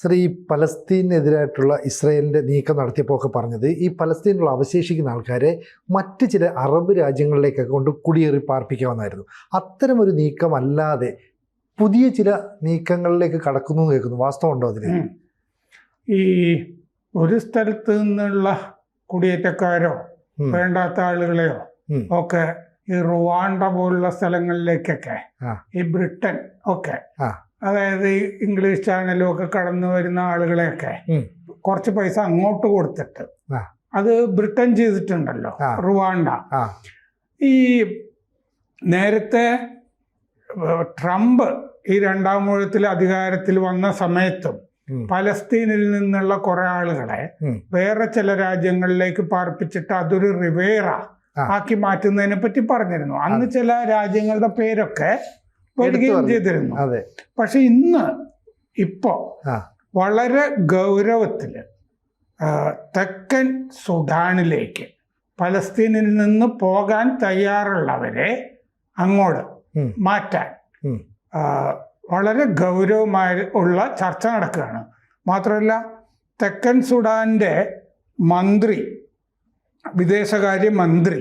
Sir, ഈ പലസ്തീനെതിരായിട്ടുള്ള ഇസ്രായേലിൻ്റെ നീക്കം നടത്തിയപ്പോൾ ഒക്കെ പറഞ്ഞത് ഈ പലസ്തീനിലുള്ള അവശേഷിക്കുന്ന ആൾക്കാരെ മറ്റ് ചില അറബ് രാജ്യങ്ങളിലേക്കൊക്കെ കൊണ്ട് കുടിയേറി പാർപ്പിക്കാമെന്നായിരുന്നു. അത്തരമൊരു നീക്കമല്ലാതെ പുതിയ ചില നീക്കങ്ങളിലേക്ക് കടക്കുന്നു എന്ന് കേൾക്കുന്നു. വാസ്തവമുണ്ടോ അതിന്? ഈ ഒരു സ്ഥലത്ത് നിന്നുള്ള കുടിയേറ്റക്കാരോ വേണ്ടാത്ത ആളുകളെയോ ഒക്കെ ഈ റുവാണ്ട പോലുള്ള സ്ഥലങ്ങളിലേക്കൊക്കെ ഈ ബ്രിട്ടൻ ഒക്കെ, അതായത് ഈ ഇംഗ്ലീഷ് ചാനലും ഒക്കെ കടന്നു വരുന്ന ആളുകളെയൊക്കെ കുറച്ച് പൈസ അങ്ങോട്ട് കൊടുത്തിട്ട് അത് ബ്രിട്ടൻ ചെയ്തിട്ടുണ്ടല്ലോ, റുവാണ്ട. ഈ നേരത്തെ ട്രംപ് ഈ രണ്ടാം ഊഴത്തിൽ അധികാരത്തിൽ വന്ന സമയത്തും പലസ്തീനിൽ നിന്നുള്ള കുറെ ആളുകളെ വേറെ ചില രാജ്യങ്ങളിലേക്ക് പാർപ്പിച്ചിട്ട് അതൊരു റിവേറ ആക്കി മാറ്റുന്നതിനെ പറ്റി പറഞ്ഞിരുന്നു. അന്ന് ചില രാജ്യങ്ങളുടെ പേരൊക്കെ വരികയും ചെയ്തിരുന്നു. പക്ഷെ ഇപ്പോ വളരെ ഗൗരവത്തില് തെക്കൻ സുഡാനിലേക്ക് പലസ്തീനിൽ നിന്ന് പോകാൻ തയ്യാറുള്ളവരെ അങ്ങോട്ട് മാറ്റാൻ വളരെ ഗൗരവമായ ഉള്ള ചർച്ച നടക്കുകയാണ്. മാത്രമല്ല, തെക്കൻ സുഡാന്റെ മന്ത്രി, വിദേശകാര്യ മന്ത്രി,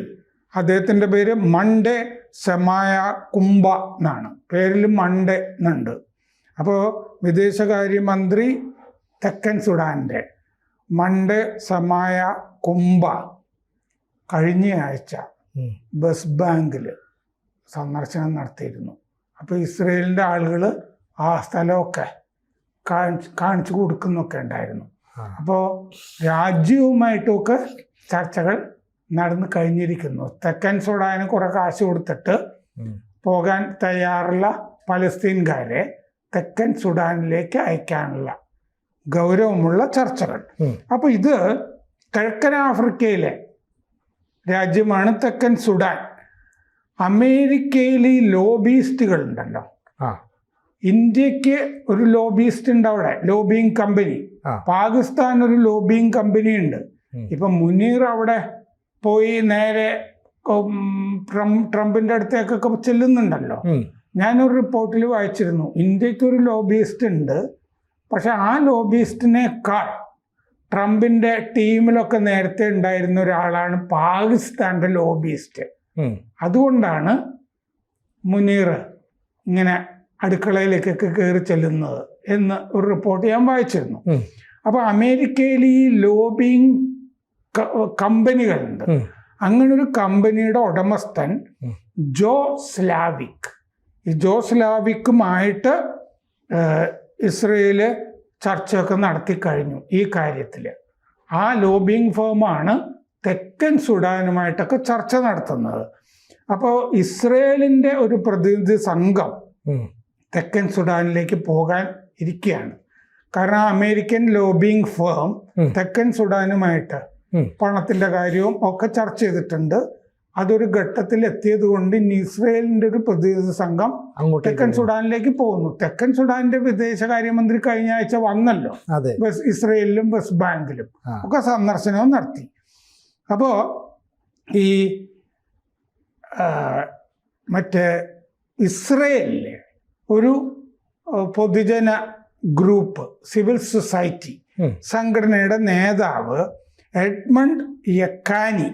അദ്ദേഹത്തിൻ്റെ പേര് മണ്ടെ സെമായ കുംബ എന്നാണ്. പേരിൽ മണ്ടെ എന്നുണ്ട്. അപ്പോൾ വിദേശകാര്യമന്ത്രി തെക്കൻ സുഡാൻ്റെ മണ്ടെ സെമായ കുംബ കഴിഞ്ഞ ആഴ്ച വെസ്റ്റ് ബാങ്കിൽ സന്ദർശനം നടത്തിയിരുന്നു. അപ്പോൾ ഇസ്രയേലിൻ്റെ ആളുകൾ ആ സ്ഥലമൊക്കെ കാണിച്ചു കൊടുക്കുന്നൊക്കെ ഉണ്ടായിരുന്നു. അപ്പോൾ രാജ്യവുമായിട്ടൊക്കെ ചർച്ചകൾ നടന്നു കഴിഞ്ഞിരിക്കുന്നു. തെക്കൻ സുഡാന് കുറെ കാശ് കൊടുത്തിട്ട് പോകാൻ തയ്യാറുള്ള പലസ്തീൻകാരെ തെക്കൻ സുഡാനിലേക്ക് അയക്കാനുള്ള ഗൗരവമുള്ള ചർച്ചകൾ. അപ്പൊ ഇത് കിഴക്കൻ ആഫ്രിക്കയിലെ രാജ്യമാണ് തെക്കൻ സുഡാൻ. അമേരിക്കയിൽ ഈ ലോബിയിസ്റ്റുകൾ ഉണ്ടല്ലോ, ഇന്ത്യക്ക് ഒരു ലോബിയിസ്റ്റ് ഉണ്ട് അവിടെ, ലോബിയിങ് കമ്പനി. പാകിസ്ഥാൻ ഒരു ലോബിയിങ് കമ്പനി ഉണ്ട്. ഇപ്പൊ മുനീർ അവിടെ പോയി നേരെ ട്രംപിന്റെ അടുത്തേക്കൊക്കെ ചെല്ലുന്നുണ്ടല്ലോ. ഞാനൊരു റിപ്പോർട്ടിൽ വായിച്ചിരുന്നു, ഇന്ത്യക്ക് ഒരു ലോബിയിസ്റ്റ് ഉണ്ട്, പക്ഷെ ആ ലോബിയിസ്റ്റിനേക്കാൾ ട്രംപിന്റെ ടീമിലൊക്കെ നേരത്തെ ഉണ്ടായിരുന്ന ഒരാളാണ് പാകിസ്ഥാന്റെ ലോബിയിസ്റ്റ്. അതുകൊണ്ടാണ് മുനീർ ഇങ്ങനെ അടുക്കളയിലേക്കൊക്കെ കയറി ചെല്ലുന്നത് എന്ന് ഒരു റിപ്പോർട്ട് ഞാൻ വായിച്ചിരുന്നു. അപ്പൊ അമേരിക്കയിൽ ഈ ലോബിയിങ് കമ്പനികളുണ്ട്. അങ്ങനെ ഒരു കമ്പനിയുടെ ഉടമസ്ഥൻ ജോ സ്ലാവിക്. ഈ ജോ സ്ലാവിക്കുമായിട്ട് ഇസ്രയേല് ചർച്ചയൊക്കെ നടത്തി കഴിഞ്ഞു ഈ കാര്യത്തിൽ. ആ ലോബിയിങ് ഫേമാണ് തെക്കൻ സുഡാനുമായിട്ടൊക്കെ ചർച്ച നടത്തുന്നത്. അപ്പോൾ ഇസ്രയേലിൻ്റെ ഒരു പ്രതിനിധി സംഘം തെക്കൻ സുഡാനിലേക്ക് പോകാൻ ഇരിക്കുകയാണ്. കാരണം അമേരിക്കൻ ലോബിയിങ് ഫേം തെക്കൻ സുഡാനുമായിട്ട് പണത്തിന്റെ കാര്യവും ഒക്കെ ചർച്ച ചെയ്തിട്ടുണ്ട്. അതൊരു ഘട്ടത്തിൽ എത്തിയത് കൊണ്ട് ഇനി ഇസ്രയേലിന്റെ ഒരു പ്രതിനിധി സംഘം തെക്കൻ സുഡാനിലേക്ക് പോകുന്നു. തെക്കൻ സുഡാന്റെ വിദേശകാര്യമന്ത്രി കഴിഞ്ഞ ആഴ്ച വന്നല്ലോ, ഇസ്രയേലിലും വെസ്റ്റ് ബാങ്കിലും ഒക്കെ സന്ദർശനവും നടത്തി. അപ്പോ ഈ മറ്റേ ഇസ്രയേലിലെ ഒരു പൊതുജന ഗ്രൂപ്പ്, സിവിൽ സൊസൈറ്റി സംഘടനയുടെ നേതാവ് എഡ്മണ്ട് യക്കാനി,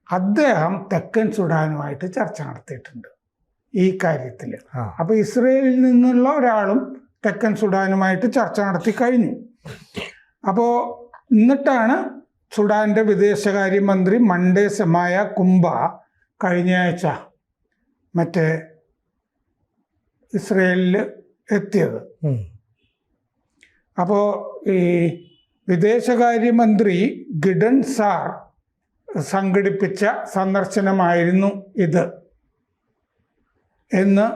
അദ്ദേഹം തെക്കൻ സുഡാനുമായിട്ട് ചർച്ച നടത്തിയിട്ടുണ്ട് ഈ കാര്യത്തിൽ. അപ്പൊ ഇസ്രയേലിൽ നിന്നുള്ള ഒരാളും തെക്കൻ സുഡാനുമായിട്ട് ചർച്ച നടത്തി കഴിഞ്ഞു. അപ്പോ എന്നിട്ടാണ് സുഡാന്റെ വിദേശകാര്യമന്ത്രി മണ്ടെ സെമായ കുംബ കഴിഞ്ഞ ആഴ്ച മറ്റേ ഇസ്രയേലിൽ എത്തിയത്. അപ്പോൾ ഈ വിദേശകാര്യമന്ത്രി ഗിഡൺ സാർ സംഘടിപ്പിച്ച സന്ദർശനമായിരുന്നു ഇത് എന്ന്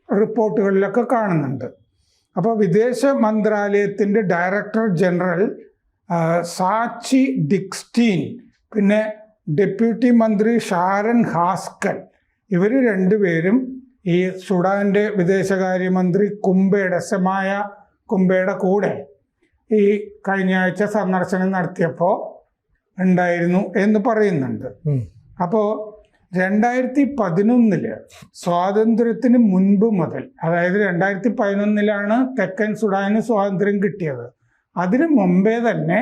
റിപ്പോർട്ടുകളിലൊക്കെ കാണുന്നുണ്ട്. അപ്പോൾ വിദേശ മന്ത്രാലയത്തിൻ്റെ ഡയറക്ടർ ജനറൽ സാച്ചി ഡിക്സ്റ്റീൻ, പിന്നെ ഡെപ്യൂട്ടി മന്ത്രി ഷാരൻ ഹാസ്കൽ, ഇവർ രണ്ടുപേരും ഈ സുഡാൻ്റെ വിദേശകാര്യമന്ത്രി സെമായ കുംബയുടെ കൂടെ ഈ കഴിഞ്ഞ ആഴ്ച സന്ദർശനം നടത്തിയപ്പോൾ ഉണ്ടായിരുന്നു എന്ന് പറയുന്നുണ്ട്. അപ്പോൾ 2011 സ്വാതന്ത്ര്യത്തിന് മുൻപ് മുതൽ, അതായത് 2011 തെക്കൻ സുഡാന് സ്വാതന്ത്ര്യം കിട്ടിയത്, അതിനു മുമ്പേ തന്നെ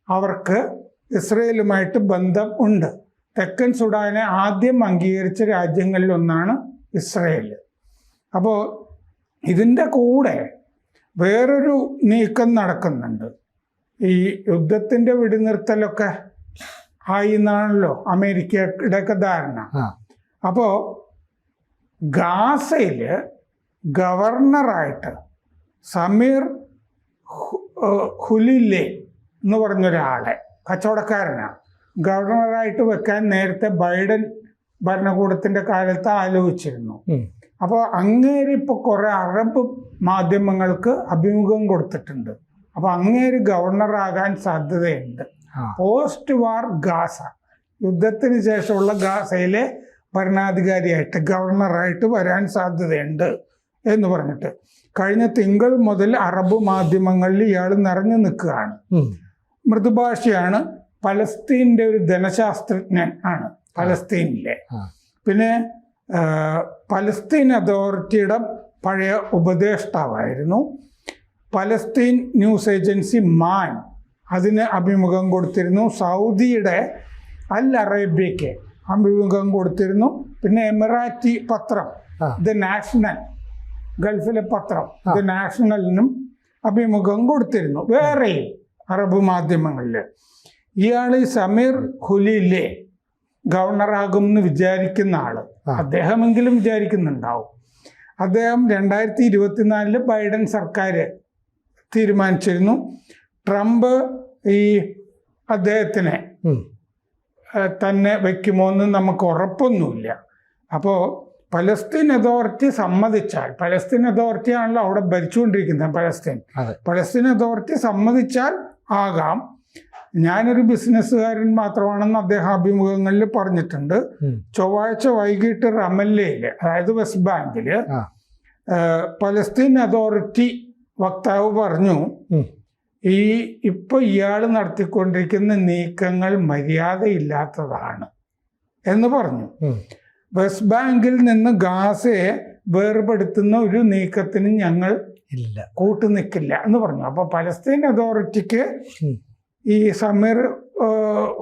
അവർക്ക് ഇസ്രയേലുമായിട്ട് ബന്ധം ഉണ്ട്. തെക്കൻ സുഡാനെ ആദ്യം അംഗീകരിച്ച രാജ്യങ്ങളിലൊന്നാണ് ഇസ്രയേൽ. അപ്പോൾ ഇതിൻ്റെ കൂടെ വേറൊരു നീക്കം നടക്കുന്നുണ്ട്. ഈ യുദ്ധത്തിൻ്റെ വെടിനിർത്തലൊക്കെ ആയി എന്നാണല്ലോ അമേരിക്കയുടെയൊക്കെ ധാരണ. അപ്പോൾ ഗാസയിൽ ഗവർണറായിട്ട് സമീർ ഹുലിലെ എന്ന് പറഞ്ഞൊരാളെ, കച്ചവടക്കാരനാണ്, ഗവർണറായിട്ട് വെക്കാൻ നേരത്തെ ബൈഡൻ ഭരണകൂടത്തിൻ്റെ കാലത്ത് ആലോചിച്ചിരുന്നു. അപ്പോൾ അങ്ങേര് ഇപ്പോൾ കുറേ അറബ് മാധ്യമങ്ങൾക്ക് അഭിമുഖം കൊടുത്തിട്ടുണ്ട്. അപ്പോൾ അങ്ങേര് ഗവർണറാകാൻ സാധ്യതയുണ്ട്. പോസ്റ്റ് വാർ ഗാസ, യുദ്ധത്തിന് ശേഷമുള്ള ഗാസയിലെ ഭരണാധികാരിയായിട്ട്, ഗവർണറായിട്ട് വരാൻ സാധ്യതയുണ്ട് എന്ന് പറഞ്ഞിട്ട് കഴിഞ്ഞ തിങ്കൾ മുതൽ അറബ് മാധ്യമങ്ങളിൽ ഇയാൾ നിറഞ്ഞു നിൽക്കുകയാണ്. മൃദുഭാഷയാണ്. പലസ്തീൻ്റെ ഒരു ധനശാസ്ത്രജ്ഞൻ ആണ് പലസ്തീനിലെ. പിന്നെ പലസ്തീൻ അതോറിറ്റിയുടെ പഴയ ഉപദേഷ്ടാവായിരുന്നു. പലസ്തീൻ ന്യൂസ് ഏജൻസി മാൻ അതിന് അഭിമുഖം കൊടുത്തിരുന്നു. സൗദിയുടെ അൽ അറേബ്യയ്ക്ക് അഭിമുഖം കൊടുത്തിരുന്നു. പിന്നെ എമിറാറ്റി പത്രം ദ നാഷണൽ, ഗൾഫിലെ പത്രം ദ നാഷണലിനും അഭിമുഖം കൊടുത്തിരുന്നു. വേറെയും അറബ് മാധ്യമങ്ങളിൽ. ഇയാൾ സമീർ ഖുലിലെ ഗവർണറാകും എന്ന് വിചാരിക്കുന്ന ആള്, അദ്ദേഹമെങ്കിലും വിചാരിക്കുന്നുണ്ടാവും. അദ്ദേഹം 2024 ബൈഡൻ സർക്കാർ തീരുമാനിച്ചിരുന്നു ട്രംപ് ഈ അദ്ദേഹത്തിനെ തന്നെ വയ്ക്കുമോ എന്ന് നമുക്ക് ഉറപ്പൊന്നുമില്ല. അപ്പോൾ പലസ്തീൻ അതോറിറ്റി സമ്മതിച്ചാൽ, പലസ്തീൻ അതോറിറ്റിയാണല്ലോ അവിടെ ഭരിച്ചുകൊണ്ടിരിക്കുന്നത് പലസ്തീൻ അതോറിറ്റി സമ്മതിച്ചാൽ ആകാം. ഞാനൊരു ബിസിനസ്സുകാരൻ മാത്രമാണെന്ന് അദ്ദേഹം അഭിമുഖങ്ങളിൽ പറഞ്ഞിട്ടുണ്ട്. ചൊവ്വാഴ്ച വൈകിട്ട് റമല്ലയിൽ, അതായത് വെസ്റ്റ് ബാങ്കിൽ, പലസ്തീൻ അതോറിറ്റി വക്താവ് പറഞ്ഞു, ഈ ഇപ്പോൾ ഇയാൾ നടത്തിക്കൊണ്ടിരിക്കുന്ന നീക്കങ്ങൾ മര്യാദയില്ലാത്തതാണ് എന്ന് പറഞ്ഞു. വെസ്റ്റ് ബാങ്കിൽ നിന്ന് ഗാസയെ വേർപെടുത്തുന്ന ഒരു നീക്കത്തിന് ഞങ്ങൾ കൂട്ടുനിൽക്കില്ല എന്ന് പറഞ്ഞു. അപ്പോൾ പലസ്തീൻ അതോറിറ്റിക്ക് ഈ സമീർ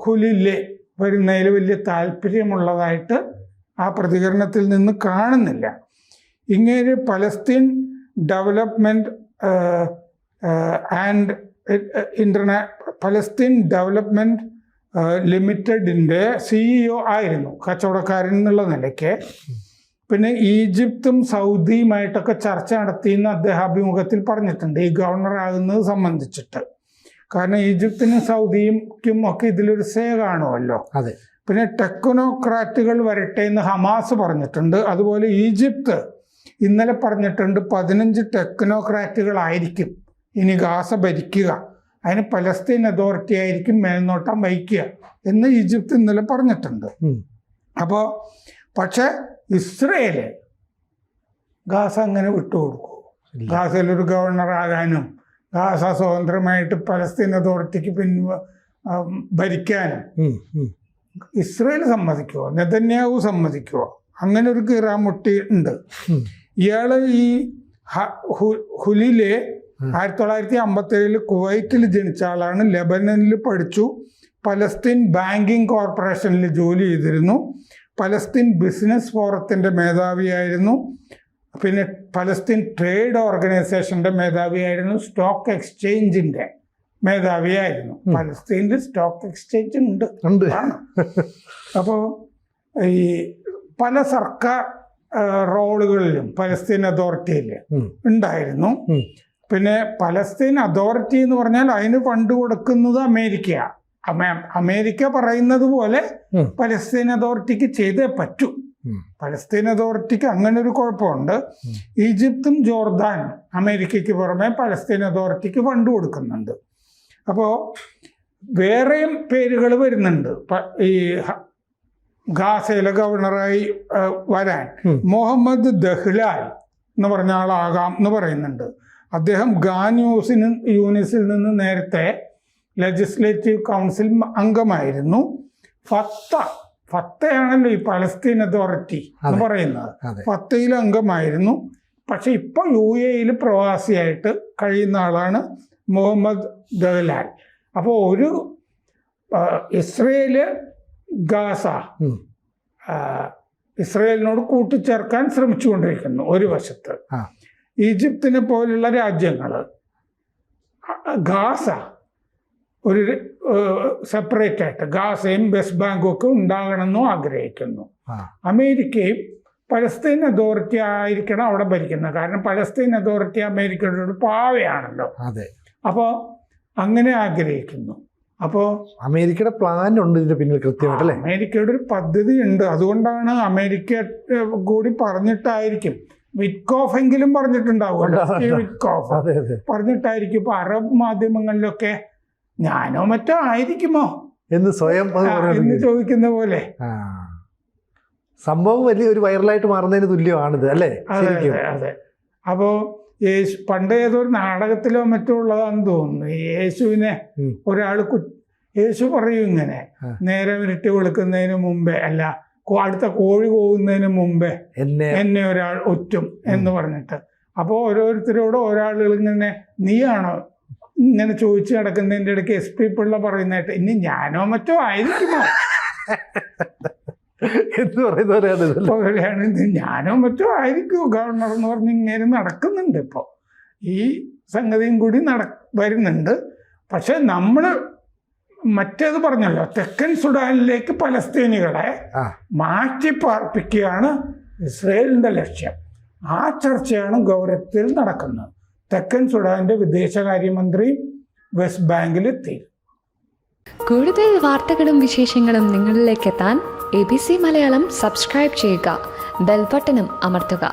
ഹുലിലെ വരുന്നതിൽ വലിയ താല്പര്യമുള്ളതായിട്ട് ആ പ്രതികരണത്തിൽ നിന്ന് കാണുന്നില്ല. ഇങ്ങനെ Palestine development and Palestine development ലിമിറ്റഡിൻ്റെ CEO ആയിരുന്നു, കച്ചവടക്കാരൻ എന്നുള്ള നിലയ്ക്ക്. പിന്നെ ഈജിപ്തും സൗദിയുമായിട്ടൊക്കെ ചർച്ച നടത്തിയെന്ന് അദ്ദേഹം അഭിമുഖത്തിൽ പറഞ്ഞിട്ടുണ്ട് ഈ ഗവർണറാകുന്നത് സംബന്ധിച്ചിട്ട്. കാരണം ഈജിപ്തിനും സൗദിക്കും ഒക്കെ ഇതിലൊരു സേ കാണുമല്ലോ. പിന്നെ ടെക്നോക്രാറ്റുകൾ വരട്ടെ എന്ന് ഹമാസ് പറഞ്ഞിട്ടുണ്ട്. അതുപോലെ ഈജിപ്ത് ഇന്നലെ പറഞ്ഞിട്ടുണ്ട് 15 ടെക്നോക്രാറ്റുകളായിരിക്കും ഇനി ഗാസ ഭരിക്കുക, അതിന് പലസ്തീൻ അതോറിറ്റി ആയിരിക്കും മേൽനോട്ടം വഹിക്കുക എന്ന് ഈജിപ്ത് ഇന്നലെ പറഞ്ഞിട്ടുണ്ട്. അപ്പോൾ പക്ഷെ ഇസ്രയേല് ഗാസ അങ്ങനെ വിട്ടുകൊടുക്കൂ? ഗാസയിലൊരു ഗവർണറാകാനും ഗാസ സ്വതന്ത്രമായിട്ട് പലസ്തീൻ അതോറിറ്റിക്ക് ഭരിക്കാനും ഇസ്രയേൽ സമ്മതിക്കുമോ? നെതന്യാഹു സമ്മതിക്കുമോ? അങ്ങനെ ഒരു കീറാമുട്ടി ഉണ്ട്. ഇയാള് ഈ ഹുലിലെ 1957 കുവൈറ്റിൽ ജനിച്ച ആളാണ്. ലെബനനിൽ പഠിച്ചു. പലസ്തീൻ ബാങ്കിങ് കോർപ്പറേഷനിൽ ജോലി ചെയ്തിരുന്നു. പലസ്തീൻ ബിസിനസ് ഫോറത്തിൻ്റെ മേധാവിയായിരുന്നു. പിന്നെ പലസ്തീൻ ട്രേഡ് ഓർഗനൈസേഷൻ്റെ മേധാവിയായിരുന്നു. സ്റ്റോക്ക് എക്സ്ചേഞ്ചിൻ്റെ മേധാവിയായിരുന്നു. പലസ്തീനിൽ സ്റ്റോക്ക് എക്സ്ചേഞ്ച് ഉണ്ട്. അപ്പോൾ ഈ പല സർക്കാർ റോളുകളിലും പലസ്തീൻ അതോറിറ്റിയിൽ ഉണ്ടായിരുന്നു. പിന്നെ പലസ്തീൻ അതോറിറ്റി എന്ന് പറഞ്ഞാൽ അതിന് ഫണ്ട് കൊടുക്കുന്നത് അമേരിക്കയാണ്. അമേരിക്ക പറയുന്നത് പോലെ പലസ്തീൻ അതോറിറ്റിക്ക് ചെയ്തേ പറ്റൂ. പലസ്തീൻ അതോറിറ്റിക്ക് അങ്ങനെ ഒരു കുഴപ്പമുണ്ട്. ഈജിപ്തും ജോർദാനും അമേരിക്കയ്ക്ക് പുറമെ പലസ്തീൻ അതോറിറ്റിക്ക് ഫണ്ട് കൊടുക്കുന്നുണ്ട്. അപ്പോൾ വേറെയും പേരുകൾ വരുന്നുണ്ട് ഈ ഗാസയിലെ ഗവർണറായി വരാൻ. മുഹമ്മദ് ദഹ്ലാൽ എന്ന് പറഞ്ഞ ആളാകാം എന്ന് പറയുന്നുണ്ട്. അദ്ദേഹം ഖാൻ യൂനിസിൽ നിന്ന് നേരത്തെ ലെജിസ്ലേറ്റീവ് കൗൺസിൽ അംഗമായിരുന്നു. ഫത്തയാണല്ലോ ഈ പലസ്തീൻ അതോറിറ്റി എന്ന് പറയുന്നത്. അതെ. ഫത്തയിൽ അംഗമായിരുന്നു. പക്ഷെ ഇപ്പൊ UAE പ്രവാസിയായിട്ട് കഴിയുന്ന ആളാണ് മുഹമ്മദ് ദഹ്ലാൻ. അപ്പോൾ ഒരു ഇസ്രയേല് ഗാസ ഇസ്രയേലിനോട് കൂട്ടിച്ചേർക്കാൻ ശ്രമിച്ചുകൊണ്ടിരിക്കുന്നു ഒരു വശത്ത്. ഈജിപ്തിനെ പോലുള്ള രാജ്യങ്ങൾ ഗാസ ഒരു സെപ്പറേറ്റ് ആയിട്ട് ഗാസയും വെസ്റ്റ് ബാങ്കും ഒക്കെ ഉണ്ടാകണമെന്നും ആഗ്രഹിക്കുന്നു. അമേരിക്കയും പലസ്തീൻ അതോറിറ്റി ആയിരിക്കണം അവിടെ ഭരിക്കുന്നത്. കാരണം പലസ്തീൻ അതോറിറ്റി അമേരിക്കയുടെ ഒരു പാവയാണല്ലോ. അപ്പോൾ അങ്ങനെ ആഗ്രഹിക്കുന്നു. അപ്പോൾ അമേരിക്കയുടെ പ്ലാൻ ഉണ്ട് ഇതിന്റെ പിന്നിൽ കൃത്യമായിട്ടല്ലേ? അമേരിക്കയുടെ ഒരു പദ്ധതി ഉണ്ട്. അതുകൊണ്ടാണ് അമേരിക്ക കൂടി പറഞ്ഞിട്ടായിരിക്കും. വിറ്റ്കോഫ് എങ്കിലും പറഞ്ഞിട്ടുണ്ടാവുമല്ലോ. വിറ്റ്കോഫ് പറഞ്ഞിട്ടായിരിക്കും. ഇപ്പൊ അറബ് മാധ്യമങ്ങളിലൊക്കെ ഞാനോ മറ്റോ ആയിരിക്കുമോ എന്ന് സ്വയം എന്ന് ചോദിക്കുന്ന പോലെ സംഭവം വലിയൊരു വൈറലായിട്ട് മാറുന്നതിന് തുല്യമാണിത് അല്ലേ? അതെ. അപ്പോ പണ്ട് ഏതൊരു നാടകത്തിലോ മറ്റോ ഉള്ളതാണെന്ന് തോന്നുന്നു. യേശുവിനെ ഒരാൾ യേശു പറയും ഇങ്ങനെ, നേരം ഇരുട്ടി വെളുക്കുന്നതിന് മുമ്പേ അല്ല അടുത്ത കോഴി പോകുന്നതിന് മുമ്പേ എന്നെ ഒരാൾ ഒറ്റും എന്ന് പറഞ്ഞിട്ട്. അപ്പോൾ ഓരോരുത്തരോട് ഒരാളുകൾ ഇങ്ങനെ നീയാണോ ഇങ്ങനെ ചോദിച്ചു കിടക്കുന്നതിൻ്റെ ഇടയ്ക്ക് SP പിള്ള പറയുന്നതായിട്ട് ഇനി ഞാനോ മറ്റോ ആയിരിക്കുമോ എന്ന് പറയുന്നവരാണ്. ഞാനോ മറ്റോ ആയിരിക്കുമോ ഗവർണർ എന്ന് പറഞ്ഞ് ഇങ്ങനെ നടക്കുന്നുണ്ട്. ഇപ്പോൾ ഈ സംഗതിയും കൂടി വരുന്നുണ്ട്. പക്ഷെ നമ്മൾ മറ്റേത് പറഞ്ഞല്ലോ, തെക്കൻ സുഡാനിലേക്ക് പലസ്തീനികളെ മാറ്റി പാർപ്പിക്കുകയാണ് ഇസ്രയേലിന്റെ ലക്ഷ്യം. ആ ചർച്ചയാണ് ഗൗരവത്തിൽ നടക്കുന്നത്. തെക്കൻ സുഡാന്റെ വിദേശകാര്യമന്ത്രി വെസ്റ്റ് ബാങ്കിലെത്തി. കൂടുതൽ വാർത്തകളും വിശേഷങ്ങളും നിങ്ങളിലേക്ക് എത്താൻ ABC മലയാളം സബ്സ്ക്രൈബ് ചെയ്യുക, ബെൽബട്ടനും അമർത്തുക.